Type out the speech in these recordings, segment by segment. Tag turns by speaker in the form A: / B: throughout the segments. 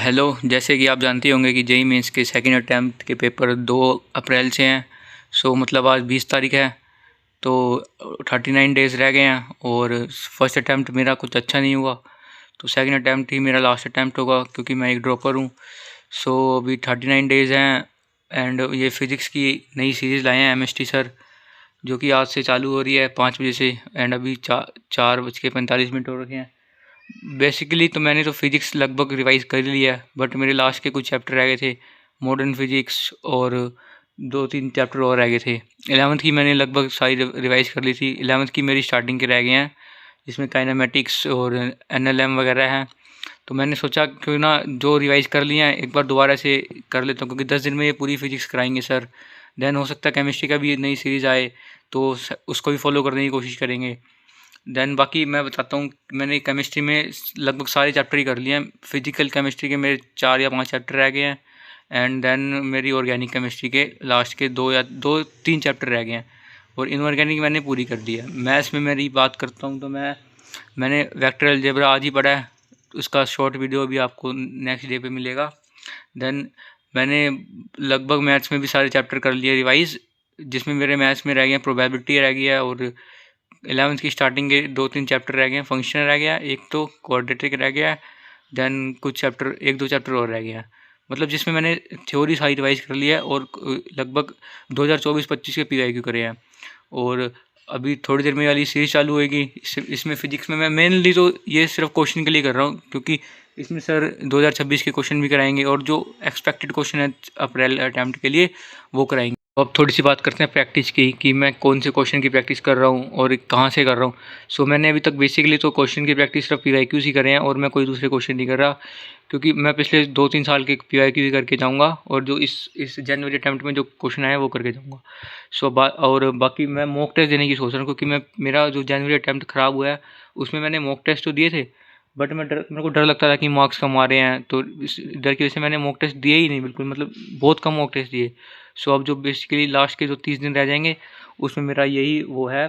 A: Hello, जैसे कि आप जानते होंगे कि जेईई मेंस के सेकंड अटैम्प्ट के पेपर 2 अप्रैल से हैं। सो मतलब आज 20 तारीख है, तो 39 डेज़ रह गए हैं और फर्स्ट अटैम्प्ट मेरा कुछ अच्छा नहीं हुआ, तो सेकंड अटैम्प्ट ही मेरा लास्ट अटैम्प्ट होगा क्योंकि मैं एक ड्रॉपर हूँ। सो अभी 39 डेज़ हैं एंड ये फ़िज़िक्स की नई सीरीज़ लाए हैं एमएसटी सर, जो कि आज से चालू हो रही है 5 बजे से एंड अभी 4:45 हो रखे हैं। बेसिकली तो मैंने तो फिज़िक्स लगभग रिवाइज़ कर लिया है, बट मेरे लास्ट के कुछ चैप्टर रह गए थे, मॉडर्न फिज़िक्स और 2-3 चैप्टर और रह गए थे। 11th की मैंने लगभग सारी रिवाइज़ कर ली थी। 11th की मेरी स्टार्टिंग के रह गए हैं, जिसमें काइनेमेटिक्स और एनएलएम वगैरह हैं। तो मैंने सोचा क्यों ना जो रिवाइज़ कर लिए हैं एक बार दोबारा से कर लेता हूँ, क्योंकि 10 दिन में ये पूरी फिज़िक्स कराएंगे सर। देन हो सकता है केमिस्ट्री का भी नई सीरीज़ आए तो उसको भी फॉलो करने की कोशिश करेंगे। देन बाकी मैं बताता हूँ, मैंने केमिस्ट्री में लगभग सारे चैप्टर ही कर लिए हैं। फिजिकल केमिस्ट्री के मेरे 4 या 5 चैप्टर रह गए हैं एंड देन मेरी ऑर्गेनिक केमिस्ट्री के लास्ट के 2 या 3 चैप्टर रह गए हैं और इनऑर्गेनिक मैंने पूरी कर दी है। मैथ्स में मेरी बात करता हूँ तो मैंने वेक्टर अलजेब्रा आज ही पढ़ा है, उसका शॉर्ट वीडियो भी आपको नेक्स्ट डे पे मिलेगा। देन मैंने लगभग मैथ्स में भी सारे चैप्टर कर लिए रिवाइज़, जिसमें मेरे मैथ्स में रह गए प्रोबेबिलिटी रह गया है और 11th की स्टार्टिंग के 2-3 चैप्टर रह गए हैं। फंक्शन रह गया, एक तो क्वाड्रेटिक रह गया है, देन कुछ चैप्टर 1-2 चैप्टर और रह गया है। मतलब जिसमें मैंने थ्योरी सारी रिवाइज कर लिया है और लगभग 2024-25 के पीवाईक्यू करे हैं और अभी थोड़ी देर में वाली सीरीज चालू होएगी। इसमें फिजिक्स में मैं मेनली तो ये सिर्फ क्वेश्चन के लिए कर रहा हूँ, क्योंकि इसमें सर 2026 के क्वेश्चन भी कराएंगे और जो एक्सपेक्टेड क्वेश्चन है अप्रैल अटैम्प्ट के लिए वो कराएंगे। अब थोड़ी सी बात करते हैं प्रैक्टिस की कि मैं कौन से क्वेश्चन की प्रैक्टिस कर रहा हूँ और कहाँ से कर रहा हूँ। सो मैंने अभी तक बेसिकली तो क्वेश्चन की प्रैक्टिस सिर्फ पीवाईक्यूज़ ही करे हैं और मैं कोई दूसरे क्वेश्चन नहीं कर रहा, क्योंकि मैं पिछले 2-3 साल के पीवाईक्यू ही करके जाऊँगा और जो इस जनवरी अटैम्प्ट में जो क्वेश्चन आया वो करके जाऊँगा। और बाकी मैं मॉक टेस्ट देने की सोच रहा हूँ, क्योंकि मेरा जो जनवरी अटैम्प्ट ख़राब हुआ है उसमें मैंने मॉक टेस्ट तो दिए थे, बट मेरे को डर लगता था कि मार्क्स कम आ रहे हैं, तो इस डर की वजह से मैंने मॉक टेस्ट दिए ही नहीं, बिल्कुल मतलब बहुत कम मॉक टेस्ट दिए। सो अब जो बेसिकली लास्ट के जो 30 दिन रह जाएंगे उसमें मेरा यही वो है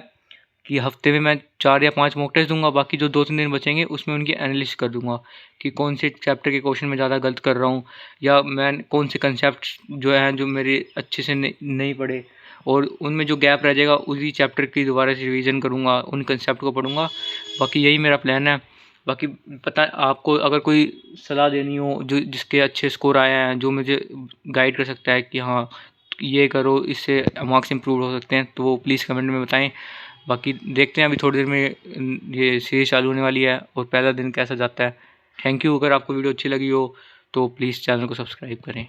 A: कि हफ्ते में मैं 4 या 5 मॉक टेस्ट दूंगा, बाकी जो 2-3 दिन बचेंगे उसमें उनकी एनालिसिस कर दूंगा कि कौन से चैप्टर के क्वेश्चन में ज़्यादा गलत कर रहा हूँ या मैं कौन से कंसेप्ट जो हैं जो मेरे अच्छे से नहीं पढ़े और उनमें जो गैप रह जाएगा उसी चैप्टर की दोबारा से रिवीजन करूँगा, उन कंसेप्ट को पढ़ूँगा। बाकी यही मेरा प्लान है। बाकी पता आपको अगर कोई सलाह देनी हो जो जिसके अच्छे स्कोर आए हैं, जो मुझे गाइड कर सकता है कि हाँ ये करो इससे मार्क्स इंप्रूव हो सकते हैं, तो वो प्लीज़ कमेंट में बताएं। बाकी देखते हैं, अभी थोड़ी देर में ये सीरीज चालू होने वाली है और पहला दिन कैसा जाता है। Thank you. अगर आपको वीडियो अच्छी लगी हो तो प्लीज़ चैनल को सब्सक्राइब करें।